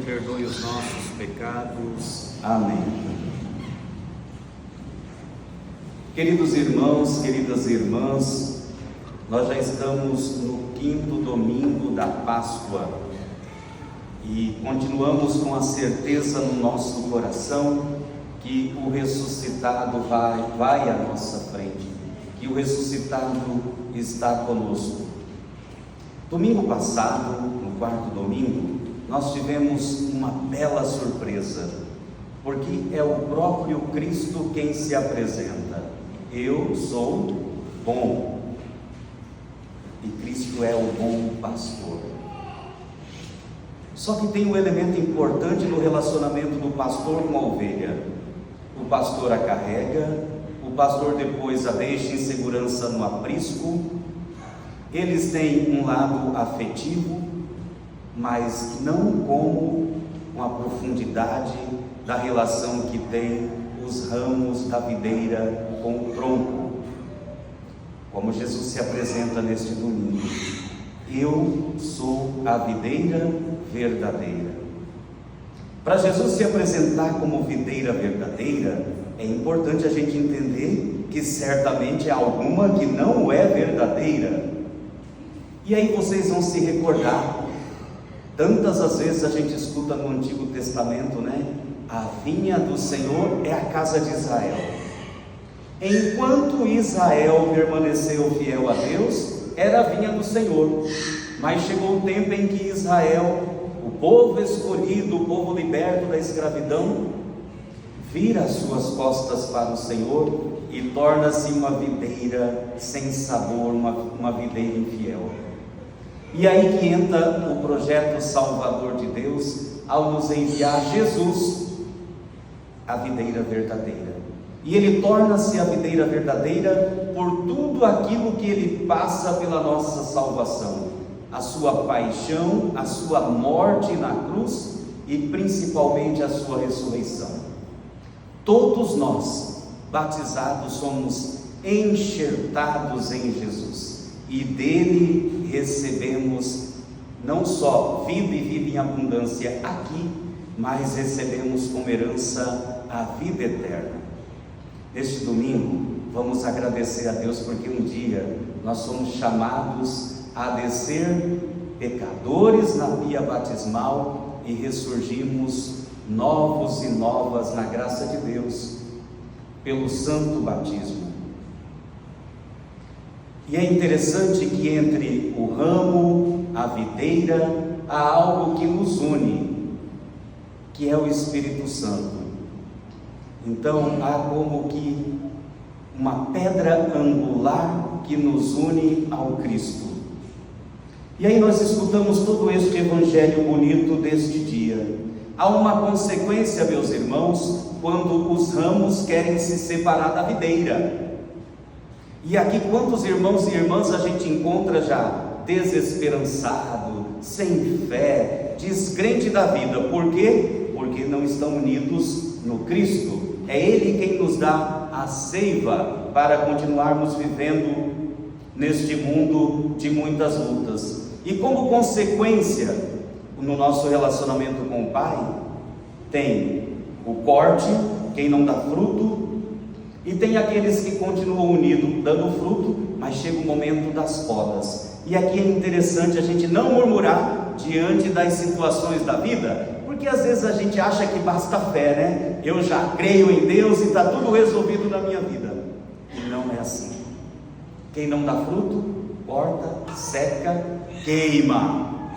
perdoe os nossos pecados. Amém. Queridos irmãos, queridas irmãs, nós já estamos no 5º domingo da Páscoa e continuamos com a certeza no nosso coração que o ressuscitado vai à nossa frente, que o ressuscitado está conosco. Domingo passado, no 4º domingo, nós tivemos uma bela surpresa, porque é o próprio Cristo quem se apresenta. Eu sou bom, e Cristo é o bom pastor. Só que tem um elemento importante no relacionamento do pastor com a ovelha. O pastor a carrega, o pastor depois a deixa em segurança no aprisco. Eles têm um lado afetivo, mas não com a profundidade da relação que tem os ramos da videira com o tronco, como Jesus se apresenta neste domingo. Eu sou a videira verdadeira. Para Jesus se apresentar como videira verdadeira, é importante a gente entender que certamente há alguma que não é verdadeira. E aí vocês vão se recordar, tantas as vezes a gente escuta no Antigo Testamento, né? A vinha do Senhor é a casa de Israel. Enquanto Israel permaneceu fiel a Deus, era a vinha do Senhor. Mas chegou o tempo em que Israel, o povo escolhido, o povo liberto da escravidão, vira as suas costas para o Senhor e torna-se uma videira sem sabor, uma videira infiel. E aí que entra o projeto salvador de Deus, ao nos enviar Jesus, a videira verdadeira. E Ele torna-se a videira verdadeira por tudo aquilo que Ele passa pela nossa salvação. A sua paixão, a sua morte na cruz e principalmente a sua ressurreição. Todos nós, batizados, somos enxertados em Jesus. E dele recebemos não só vida e vida em abundância aqui, mas recebemos como herança a vida eterna. Neste domingo, vamos agradecer a Deus porque um dia nós somos chamados a descer pecadores na pia batismal e ressurgimos novos e novas na graça de Deus, pelo santo batismo. E é interessante que entre o ramo, a videira, há algo que nos une, que é o Espírito Santo. Então há como que uma pedra angular que nos une ao Cristo. E aí nós escutamos todo este evangelho bonito deste dia. Há uma consequência, meus irmãos, quando os ramos querem se separar da videira. E aqui quantos irmãos e irmãs a gente encontra já desesperançado, sem fé, descrente da vida. Por quê? Porque não estão unidos no Cristo. É Ele quem nos dá a seiva para continuarmos vivendo neste mundo de muitas lutas. E como consequência, no nosso relacionamento com o Pai, tem o corte, quem não dá fruto, e tem aqueles que continuam unidos, dando fruto, mas chega o momento das podas. E aqui é interessante a gente não murmurar diante das situações da vida, porque às vezes a gente acha que basta fé, né? Eu já creio em Deus e está tudo resolvido na minha vida. E não é assim. Quem não dá fruto, corta, seca, queima,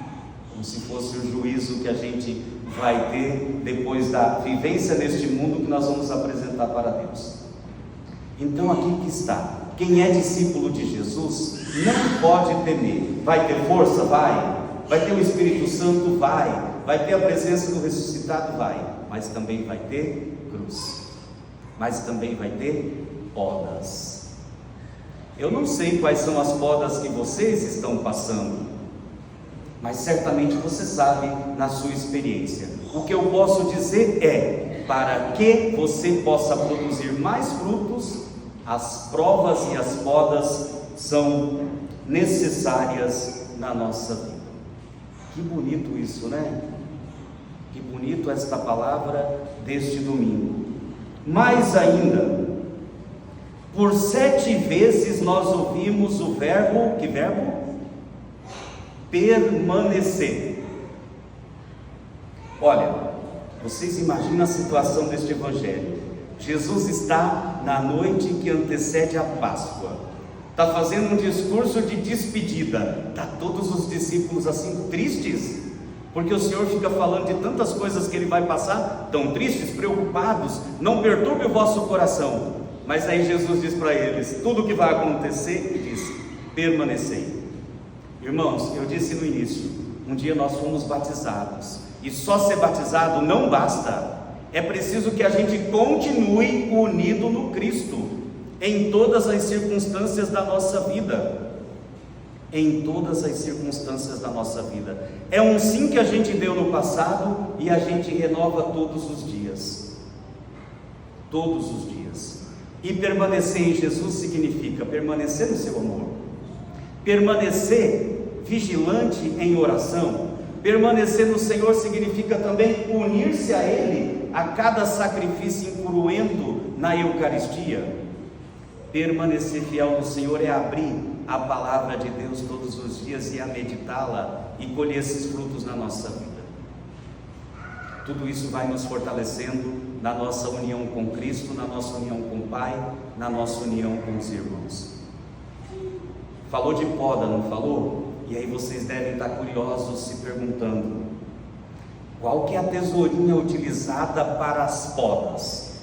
como se fosse o juízo que a gente vai ter depois da vivência neste mundo que nós vamos apresentar para Deus. Então aqui que está, quem é discípulo de Jesus não pode temer. Vai ter força? Vai ter o Espírito Santo? Vai ter a presença do ressuscitado? Mas também vai ter cruz, mas também vai ter podas. Eu não sei quais são as podas que vocês estão passando, mas certamente você sabe na sua experiência. O que eu posso dizer é, para que você possa produzir mais frutos, as provas e as podas são necessárias na nossa vida. Que bonito isso, né? Que bonito esta palavra deste domingo. Mais ainda, por 7 vezes nós ouvimos o verbo, que verbo? Permanecer. Olha, vocês imaginam a situação deste evangelho. Jesus está na noite que antecede a Páscoa, está fazendo um discurso de despedida. Está todos os discípulos assim tristes, porque o Senhor fica falando de tantas coisas que Ele vai passar, tão tristes, preocupados. Não perturbe o vosso coração. Mas aí Jesus diz para eles tudo o que vai acontecer, e diz: permanecei. Irmãos, eu disse no início, um dia nós fomos batizados, e só ser batizado não basta. É preciso que a gente continue unido no Cristo, em todas as circunstâncias da nossa vida. Em todas as circunstâncias da nossa vida. É um sim que a gente deu no passado, e a gente renova todos os dias. Todos os dias. E permanecer em Jesus significa permanecer no seu amor, permanecer vigilante em oração. Permanecer no Senhor significa também unir-se a Ele a cada sacrifício incruento na Eucaristia. Permanecer fiel no Senhor é abrir a palavra de Deus todos os dias e a meditá-la e colher esses frutos na nossa vida. Tudo isso vai nos fortalecendo na nossa união com Cristo, na nossa união com o Pai, na nossa união com os irmãos. Falou de poda, não falou? E aí vocês devem estar curiosos, se perguntando: qual que é a tesourinha utilizada para as podas?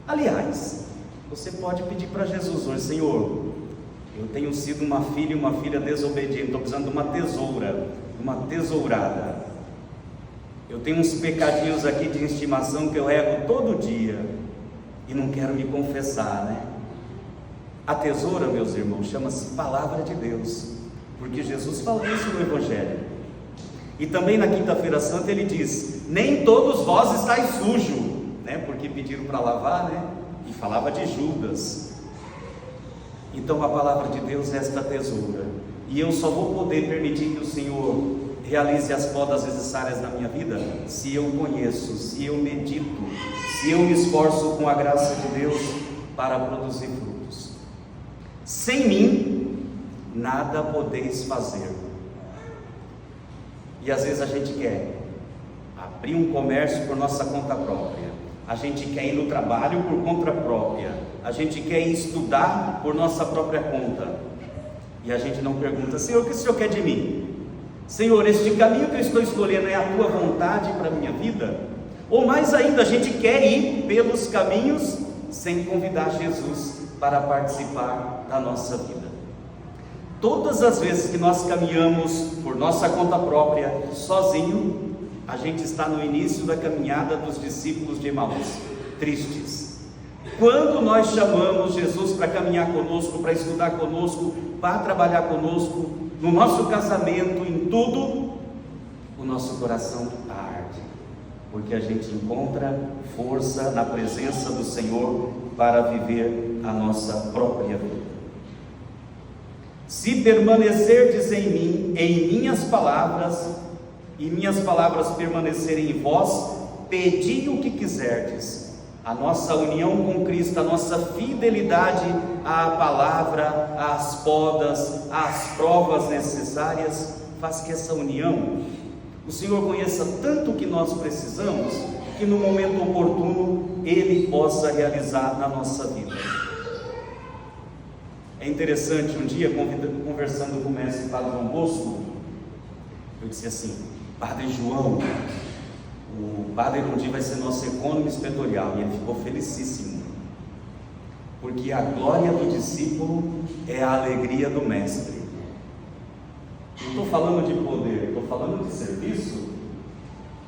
Aliás, você pode pedir para Jesus hoje: Senhor, eu tenho sido uma filha desobediente, estou precisando de uma tesoura, uma tesourada. Eu tenho uns pecadinhos aqui de estimação que eu erro todo dia e não quero me confessar, né? A tesoura, meus irmãos, chama-se Palavra de Deus, porque Jesus fala isso no Evangelho. E também na Quinta-feira Santa ele diz: nem todos vós estáis sujos, né? Porque pediram para lavar, né? E falava de Judas. Então a Palavra de Deus é esta tesoura, e eu só vou poder permitir que o Senhor realize as podas necessárias na minha vida se eu conheço, se eu medito, se eu me esforço com a graça de Deus para produzir frutos. Sem mim nada podeis fazer. E às vezes a gente quer abrir um comércio por nossa conta própria, a gente quer ir no trabalho por conta própria, a gente quer ir estudar por nossa própria conta, e a gente não pergunta: Senhor, o que o Senhor quer de mim? Senhor, este caminho que eu estou escolhendo é a tua vontade para a minha vida? Ou mais ainda, a gente quer ir pelos caminhos sem convidar Jesus para participar da nossa vida. Todas as vezes que nós caminhamos por nossa conta própria, sozinho, a gente está no início da caminhada dos discípulos de Emaús, tristes. Quando nós chamamos Jesus para caminhar conosco, para estudar conosco, para trabalhar conosco, no nosso casamento, em tudo, o nosso coração arde, porque a gente encontra força na presença do Senhor para viver a nossa própria vida. Se permanecerdes em mim, em minhas palavras, e minhas palavras permanecerem em vós, pedi o que quiserdes. A nossa união com Cristo, a nossa fidelidade à palavra, às podas, às provas necessárias, faz que essa união, o Senhor conheça tanto o que nós precisamos, que no momento oportuno Ele possa realizar na nossa vida. É interessante, um dia conversando com o mestre Padre Dom Bosco, eu disse assim: Padre João, o Padre um dia vai ser nosso ecônomo inspetorial, e ele ficou felicíssimo, porque a glória do discípulo é a alegria do mestre. Não estou falando de poder, estou falando de serviço.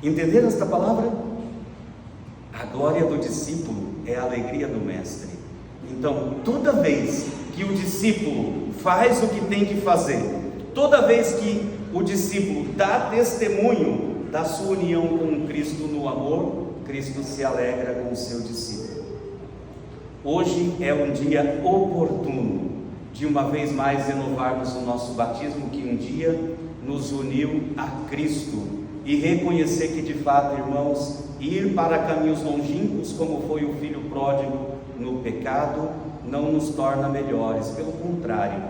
Entenderam esta palavra? A glória do discípulo é a alegria do mestre. Então, toda vez que o discípulo faz o que tem que fazer, toda vez que o discípulo dá testemunho da sua união com Cristo no amor, Cristo se alegra com o seu discípulo. Hoje é um dia oportuno de uma vez mais renovarmos o nosso batismo, que um dia nos uniu a Cristo e reconhecer que de fato, irmãos, ir para caminhos longínquos, como foi o filho pródigo no pecado, não nos torna melhores, pelo contrário,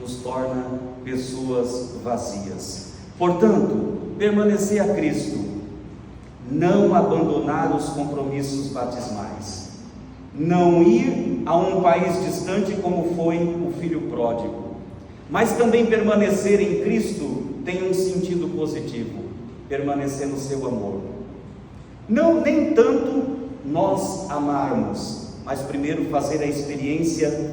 nos torna pessoas vazias. Portanto, permanecer a Cristo, não abandonar os compromissos batismais, não ir a um país distante como foi o filho pródigo, mas também permanecer em Cristo tem um sentido positivo, permanecer no seu amor. Não, nem tanto nós amarmos, mas primeiro fazer a experiência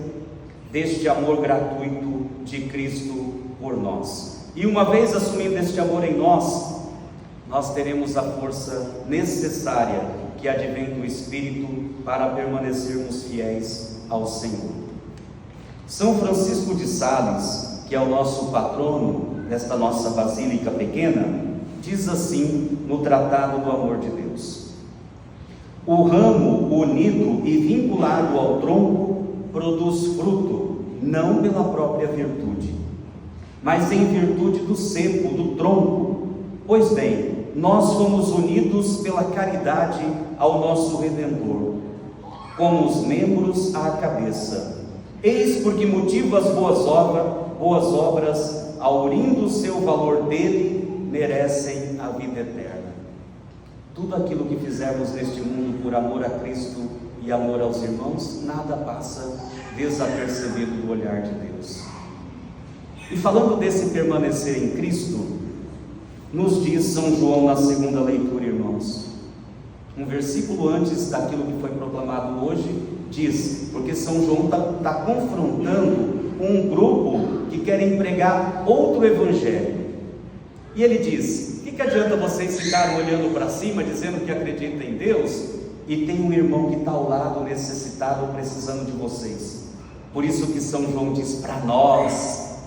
deste amor gratuito de Cristo por nós. E uma vez assumindo este amor em nós, nós teremos a força necessária que advém do Espírito para permanecermos fiéis ao Senhor. São Francisco de Sales, que é o nosso patrono desta nossa basílica pequena, diz assim no Tratado do Amor de Deus: o ramo unido e vinculado ao tronco produz fruto, não pela própria virtude, mas em virtude do cepo, do tronco. Pois bem, nós fomos unidos pela caridade ao nosso Redentor, como os membros à cabeça. Eis porque motivo as boas obras, aurindo o seu valor dele, merecem a vida eterna. Tudo aquilo que fizermos neste mundo por amor a Cristo e amor aos irmãos, nada passa desapercebido do olhar de Deus. E falando desse permanecer em Cristo, nos diz São João na segunda leitura, irmãos, um versículo antes daquilo que foi proclamado hoje, diz, porque São João está confrontando um grupo que quer pregar outro evangelho, e ele diz: o que adianta vocês ficarem olhando para cima, dizendo que acreditam em Deus, e tem um irmão que está ao lado, necessitado, precisando de vocês? Por isso que São João diz para nós: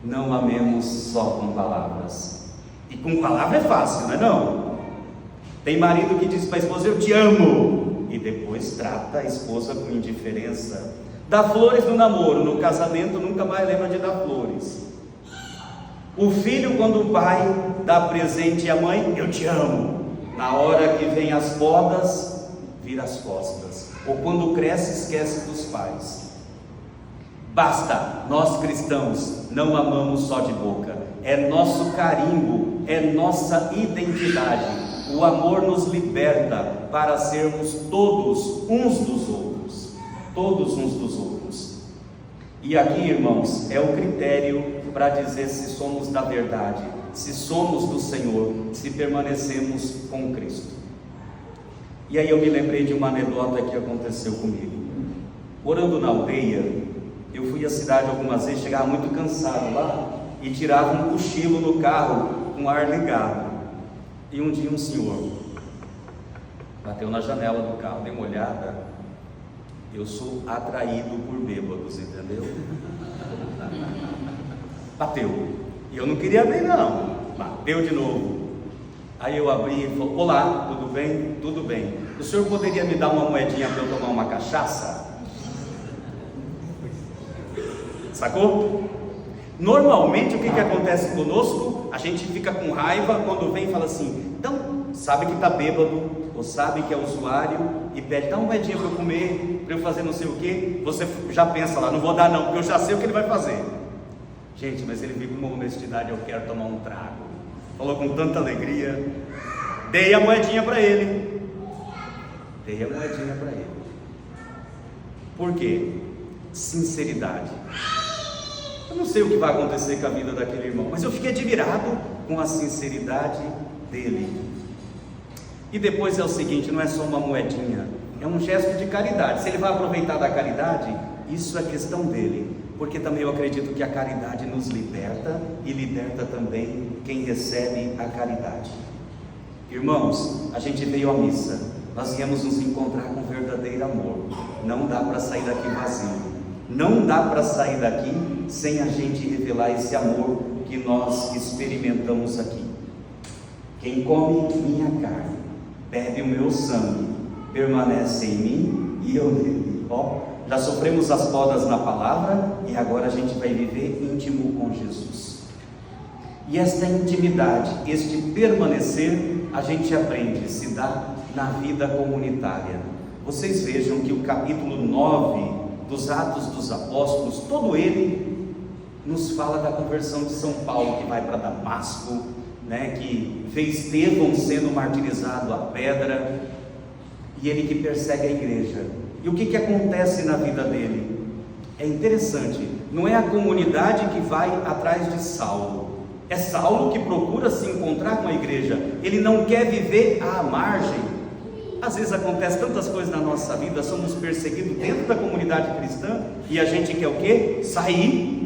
não amemos só com palavras. E com palavra é fácil, não é não? Tem marido que diz para a esposa: eu te amo, e depois trata a esposa com indiferença. Dá flores no namoro, no casamento nunca mais lembra de dar flores. O filho, quando o pai dá presente à mãe: eu te amo, na hora que vem as podas, vira as costas. Ou quando cresce, esquece dos pais. Basta, nós cristãos não amamos só de boca, é nosso carimbo, é nossa identidade. O amor nos liberta para sermos todos uns dos outros, todos uns dos outros. E aqui, irmãos, é o critério para dizer se somos da verdade, se somos do Senhor, se permanecemos com Cristo. E aí eu me lembrei de uma anedota que aconteceu comigo. Morando na aldeia, eu fui à cidade algumas vezes, chegava muito cansado lá e tirava um cochilo no carro com o ar ligado. E um dia um senhor bateu na janela do carro, dei uma olhada. Eu sou atraído por bêbados, entendeu? Bateu, e eu não queria abrir não, bateu de novo. Aí eu abri e falou: olá, tudo bem? Tudo bem. O senhor poderia me dar uma moedinha para eu tomar uma cachaça? Sacou? Normalmente o que acontece conosco? A gente fica com raiva quando vem e fala assim: então, sabe que está bêbado, ou sabe que é usuário, e pede: dá uma moedinha para eu comer, para eu fazer não sei o que. Você já pensa lá: não vou dar não, porque eu já sei o que ele vai fazer. Gente, mas ele veio com uma honestidade: eu quero tomar um trago. Falou com tanta alegria. Dei a moedinha para ele. Dei a moedinha para ele. Por quê? Sinceridade. Eu não sei o que vai acontecer com a vida daquele irmão, mas eu fiquei admirado com a sinceridade dele. E depois é o seguinte: não é só uma moedinha, é um gesto de caridade. Se ele vai aproveitar da caridade, isso é questão dele, porque também eu acredito que a caridade nos liberta e liberta também quem recebe a caridade. Irmãos, a gente veio à missa, nós viemos nos encontrar com verdadeiro amor. Não dá para sair daqui vazio, não dá para sair daqui sem a gente revelar esse amor que nós experimentamos aqui. Quem come minha carne, bebe o meu sangue, permanece em mim e eu nele. Já sofremos as podas na palavra e agora a gente vai viver íntimo com Jesus. E esta intimidade, este permanecer, a gente aprende, se dá na vida comunitária. Vocês vejam que o capítulo 9 dos Atos dos Apóstolos, todo ele nos fala da conversão de São Paulo, que vai para Damasco, que vê Estevão sendo martirizado à pedra, e ele que persegue a igreja. E o que acontece na vida dele? É interessante, não é a comunidade que vai atrás de Saulo, é Saulo que procura se encontrar com a igreja. Ele não quer viver à margem. Às vezes acontece tantas coisas na nossa vida, somos perseguidos dentro da comunidade cristã, e a gente quer o quê? Sair.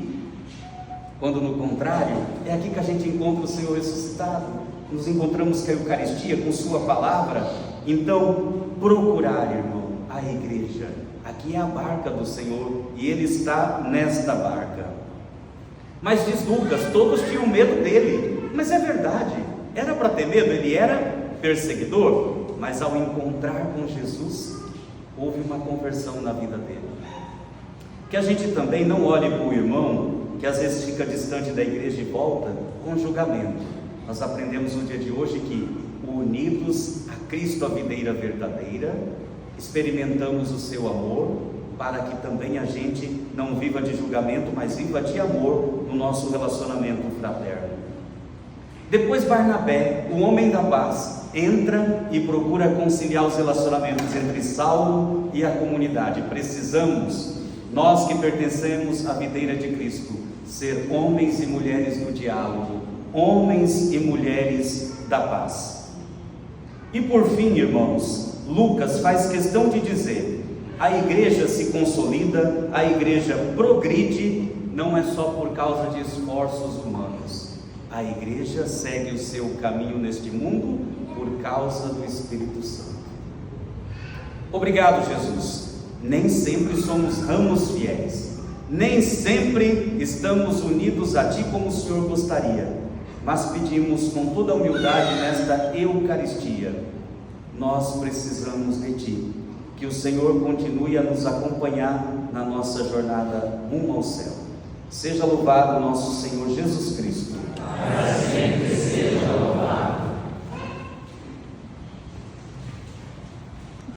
Quando no contrário, é aqui que a gente encontra o Senhor ressuscitado, nos encontramos com a Eucaristia, com sua palavra. Então, procurar, irmão, a igreja. Aqui é a barca do Senhor, e Ele está nesta barca. Mas diz Lucas, todos tinham medo dele. Mas é verdade, era para ter medo, ele era perseguidor. Mas ao encontrar com Jesus, houve uma conversão na vida dele. Que a gente também não olhe para o irmão, que às vezes fica distante da igreja e volta, com julgamento. Nós aprendemos no dia de hoje que, unidos a Cristo, a videira verdadeira, experimentamos o seu amor, para que também a gente não viva de julgamento, mas viva de amor no nosso relacionamento fraterno. Depois Barnabé, o homem da paz, entra e procura conciliar os relacionamentos entre Saulo e a comunidade. Precisamos, nós que pertencemos à videira de Cristo, ser homens e mulheres do diálogo, homens e mulheres da paz. E por fim, irmãos, Lucas faz questão de dizer: a igreja se consolida, a igreja progride, não é só por causa de esforços humanos. A igreja segue o seu caminho neste mundo por causa do Espírito Santo. Obrigado, Jesus. Nem sempre somos ramos fiéis, nem sempre estamos unidos a Ti como o Senhor gostaria, mas pedimos com toda a humildade nesta Eucaristia: nós precisamos de Ti, que o Senhor continue a nos acompanhar na nossa jornada rumo ao céu. Seja louvado nosso Senhor Jesus Cristo. Para sempre seja louvado.